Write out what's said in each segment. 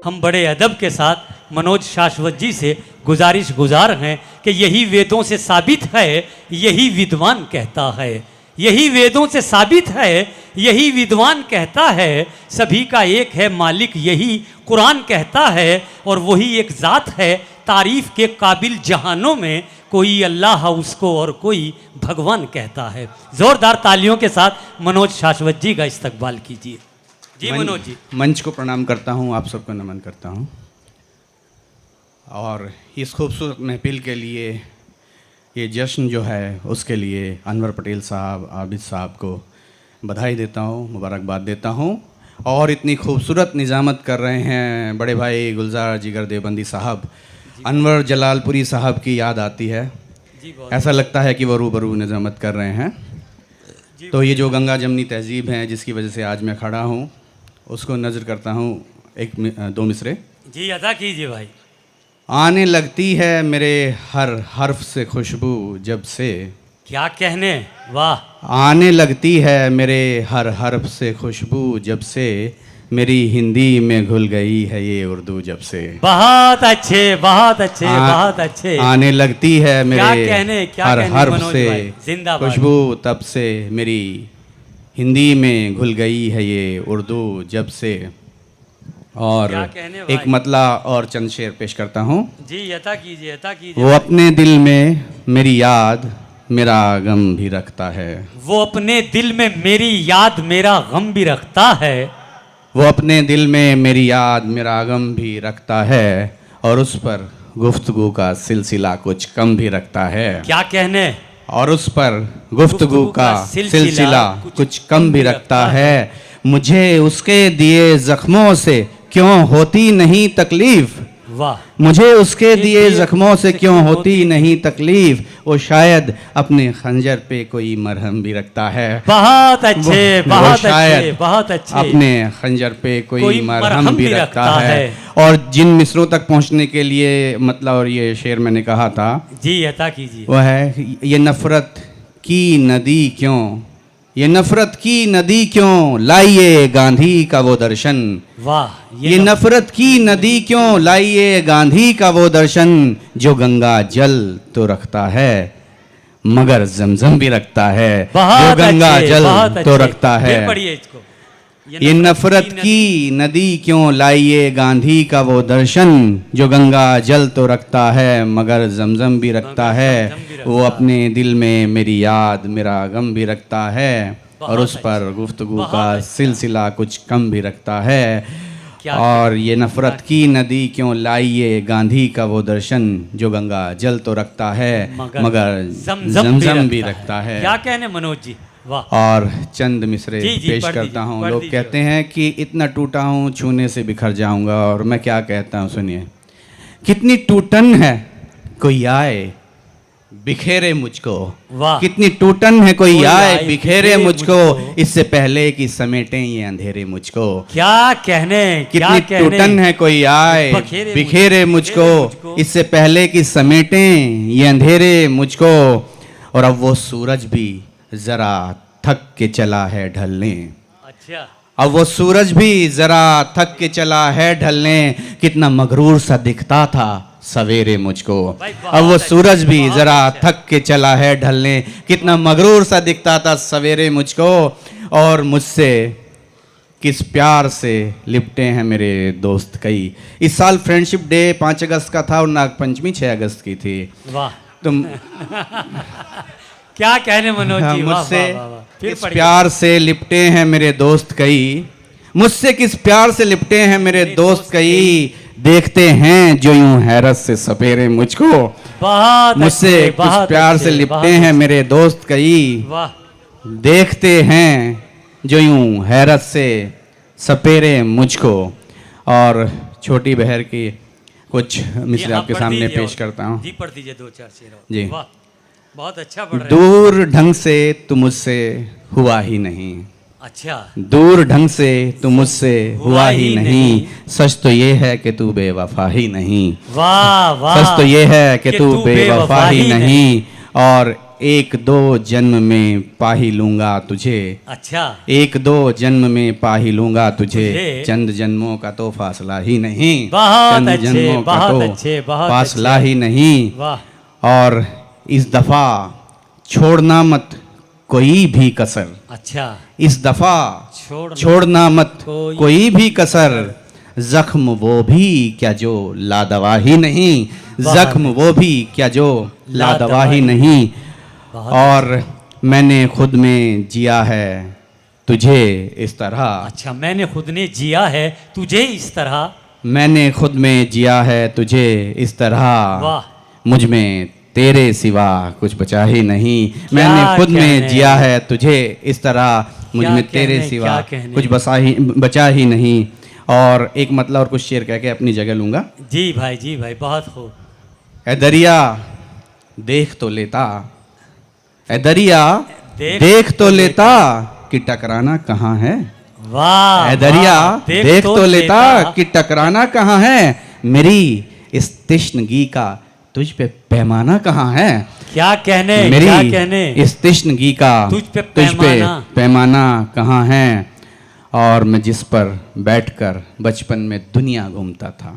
हम बड़े अदब के साथ मनोज शाश्वत जी से गुजारिश गुजार हैं कि यही वेदों से साबित है, यही विद्वान कहता है, यही वेदों से साबित है, यही विद्वान कहता है, सभी का एक है मालिक यही कुरान कहता है, और वही एक ज़ात है तारीफ़ के काबिल जहानों में, कोई अल्लाह उसको और कोई भगवान कहता है। ज़ोरदार तालियों के साथ मनोज शाश्वत जी का इस्तकबाल कीजिए। जी मनोज जी। मंच को प्रणाम करता हूँ, आप सबको नमन करता हूँ, और इस खूबसूरत महफिल के लिए, ये जश्न जो है उसके लिए अनवर पटेल साहब, आबिद साहब को बधाई देता हूँ, मुबारकबाद देता हूँ। और इतनी खूबसूरत निज़ामत कर रहे हैं बड़े भाई गुलजार जिगर देवबंदी साहब, अनवर जलालपुरी साहब की याद आती है, ऐसा लगता है कि वो रूबरू निज़ामत कर रहे हैं। तो ये जो गंगा जमनी तहजीब हैं जिसकी वजह से आज मैं खड़ा हूँ, उसको नज़र करता हूँ, दो मिसरे जी अदा कीजिए भाई। आने लगती है मेरे हर हर्फ से खुशबू जब से, क्या कहने, वाह। आने लगती है मेरे हर हर्फ से खुशबू जब से, मेरी हिंदी में घुल गई है ये उर्दू जब से। बहुत अच्छे, बहुत अच्छे, बहुत अच्छे। आने लगती है मेरे हर हर्फ से खुशबू तब से, मेरी हिंदी में घुल गई है ये उर्दू जब से। और एक मतला और चंद शेर पेश करता हूँ। जी अता कीजिए, अता कीजिए। वो अपने दिल में मेरी याद मेरा गम भी रखता है, वो अपने दिल में मेरी याद मेरा गम भी रखता है, वो अपने दिल में मेरी याद मेरा गम भी रखता है, और उस पर गुफ्तगू का सिलसिला कुछ कम भी रखता है। क्या कहने, और उस पर गुफ्तगू का सिलसिला कुछ कम भी रखता है। मुझे उसके दिए जख्मों से क्यों होती नहीं तकलीफ, वाह। मुझे उसके दिए जख्मों से क्यों होती नहीं तकलीफ, वो शायद अपने खंजर पे कोई मरहम भी रखता है। बहुत अच्छे, बहुत अच्छे, बहुत अच्छे। अपने खंजर पे कोई मरहम भी रखता है। और जिन मिसरों तक पहुंचने के लिए मतलब, और ये शेर मैंने कहा था, जी अता कीजिए, वो है ये नफरत की नदी क्यों, ये नफरत की नदी क्यों लाइए गांधी का वो दर्शन, वाह। ये नफरत की नदी क्यों लाइए गांधी का वो दर्शन, जो गंगा जल तो रखता है मगर जमजम भी रखता है, जो गंगा जल तो रखता है। ये नफरत की नदी क्यों लाइए गांधी का वो दर्शन, जो गंगा जल तो रखता है मगर जमजम भी रखता है, वो अपने दिल में मेरी याद मेरा गम भी रखता है, और उस पर गुफ्तगू का सिलसिला कुछ कम भी रखता है। और ये नफरत की नदी क्यों लाइए गांधी का वो दर्शन, जो गंगा जल तो रखता है मगर जमजम भी रखता है। क्या कहने मनोज जी, वाह। और चंद मिसरे पेश करता हूँ। लोग कहते हैं कि इतना टूटा हूँ छूने से बिखर जाऊंगा, और मैं क्या कहता हूँ सुनिए। कितनी टूटन है कोई आए बिखेरे मुझको, वाह। कितनी टूटन है कोई आए बिखेरे मुझको, इससे पहले कि समेटे ये अंधेरे मुझको। क्या कहने, कितनी टूटन है कोई आए बिखेरे मुझको, इससे पहले कि समेटे ये अंधेरे मुझको, और अब वो सूरज भी जरा थक के चला है ढलने। अच्छा। अब वो सूरज भी जरा थक के चला है ढलने, कितना मगरूर सा दिखता था सवेरे मुझको। अब वो सूरज भी जरा थक के चला है ढलने, कितना मगरूर सा दिखता था सवेरे मुझको, और मुझसे किस प्यार से लिपटे हैं मेरे दोस्त कई। इस साल फ्रेंडशिप डे 5 अगस्त का था और नागपंचमी 6 अगस्त की थी। वाह। तुम क्या कहने मनोज जी, मुझसे किस प्यार से लिपटे हैं मेरे दोस्त कई, मुझसे किस प्यार से लिपटे हैं मेरे दोस्त कई, देखते हैं जो यूं हैरत से सपेरे मुझको। मुझसे किस प्यार से लिपटे हैं मेरे दोस्त कई, देखते हैं जो यूं हैरत से सपेरे मुझको। और छोटी बहर की कुछ मिसरे आपके सामने पेश करता हूँ। जी पढ़ दीजिए 2-4 शेर। जी। वाह, बहुत अच्छा पढ़ रहे हैं। दूर ढंग से तू मुझसे हुआ ही नहीं, अच्छा। दूर ढंग से तू मुझसे हुआ ही नहीं, सच तो ये है कि तू बेवफा ही नहीं। वाह वाह। सच तो ये है कि तू बेवफा ही नहीं, और एक दो जन्म में पा ही लूंगा तुझे, अच्छा, एक दो जन्म में पा ही लूंगा तुझे, तुझे। चंद जन्मों का तो फासला ही नहीं, बहुत चंद अच्छे, जन्मों का बहुत तो अच्छे, बहुत फासला अच्छे। ही नहीं। वाह, और इस दफा छोड़ना मत कोई भी कसर, अच्छा, इस दफा छोड़ छोड़ना मत कोई कोई भी कसर, जख्म वो भी क्या जो लादवा ही नहीं, वाह। जख्म वो भी क्या जो लादवा ही लादवा नहीं। बहुत और मैंने खुद में जिया है तुझे इस तरह, अच्छा, मैंने खुद ने जिया है तुझे इस तरह, मैंने खुद में जिया है तुझे इस तरह, वाह, मुझ में तेरे सिवा कुछ बचा ही नहीं, मैंने खुद में कहने। जिया है तुझे इस तरह, मुझ क्या में तेरे कहने, सिवा क्या कहने। कुछ बचा ही नहीं। और एक मतलब और कुछ शेर कह के अपनी जगह लूंगा। जी भाई, बहुत खूब। ए दरिया देख तो लेता, ए दरिया देख देख तो लेता कि टकराना कहाँ है, वाह, ए दरिया वाह, देख तो लेता कि टकराना कहाँ है, मेरी इस तिश्नगी का तुझ पे पैमाना कहाँ है, क्या कहने, मेरी क्या कहने, इस तिश्नगी का तुझ पे पैमाना कहाँ है। और मैं जिस पर बैठकर बचपन में दुनिया घूमता था,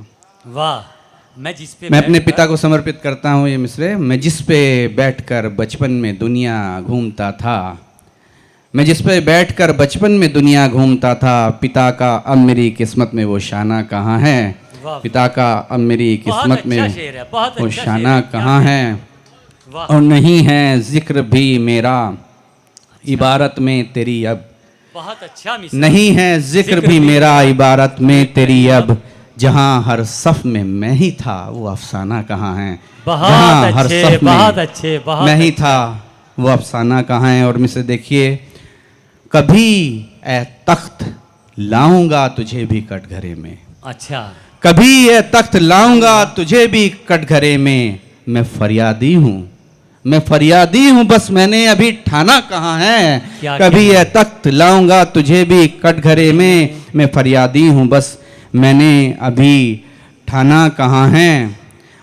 वाह, मैं जिस पे मैं अपने बैठकर- पिता को समर्पित करता हूँ ये मिसरे। मैं जिस पे बैठकर बचपन में दुनिया घूमता था, मैं जिस पे बैठकर बचपन में दुनिया घूमता था, पिता का अब मेरी किस्मत में वो शाना कहाँ है, वाह, पिता का अब मेरी बहुत किस्मत अच्छा में शेर है, बहुत वो अच्छा शाना शेर है, कहाँ क्या है। वाह, और नहीं है जिक्र भी मेरा इबारत में तेरी अब, बहुत अच्छा मिसाल। नहीं है जिक्र भी मेरा इबारत में तेरी अब, जहाँ हर सफ में मैं ही था वो अफसाना कहाँ है, बहुत जहाँ हर अच्छे, सफ में बहुत अच्छे, बहुत मैं ही अच्छे। था वो अफसाना कहाँ है। और मिसे देखिए, कभी ए तख्त लाऊंगा तुझे भी कटघरे में, अच्छा, कभी ये तख्त लाऊंगा तुझे भी कटघरे में, मैं फरियादी हूँ, मैं फरियादी हूँ, बस मैंने अभी ठाना कहाँ है, क्या कभी ये तख्त लाऊंगा तुझे भी कटघरे में, मैं फरियादी हूँ, बस मैंने अभी ठाना कहाँ है।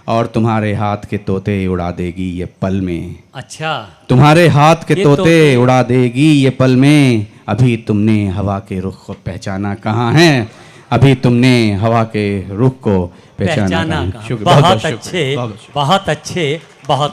और तुम्हारे हाथ के तोते उड़ा देगी ये पल में, अच्छा, तुम्हारे हाथ के ये तोते तोते उड़ा देगी ये पल में, अभी तुमने हवा के रुख को पहचाना कहाँ है, अभी तुमने हवा के रुख को पहचाना पहचाना कहाँ है। कहाँ। शुक्र, बहुत बहुत शुक्र, अच्छे, बहुत शुक्र। बहुत अच्छे, बहुत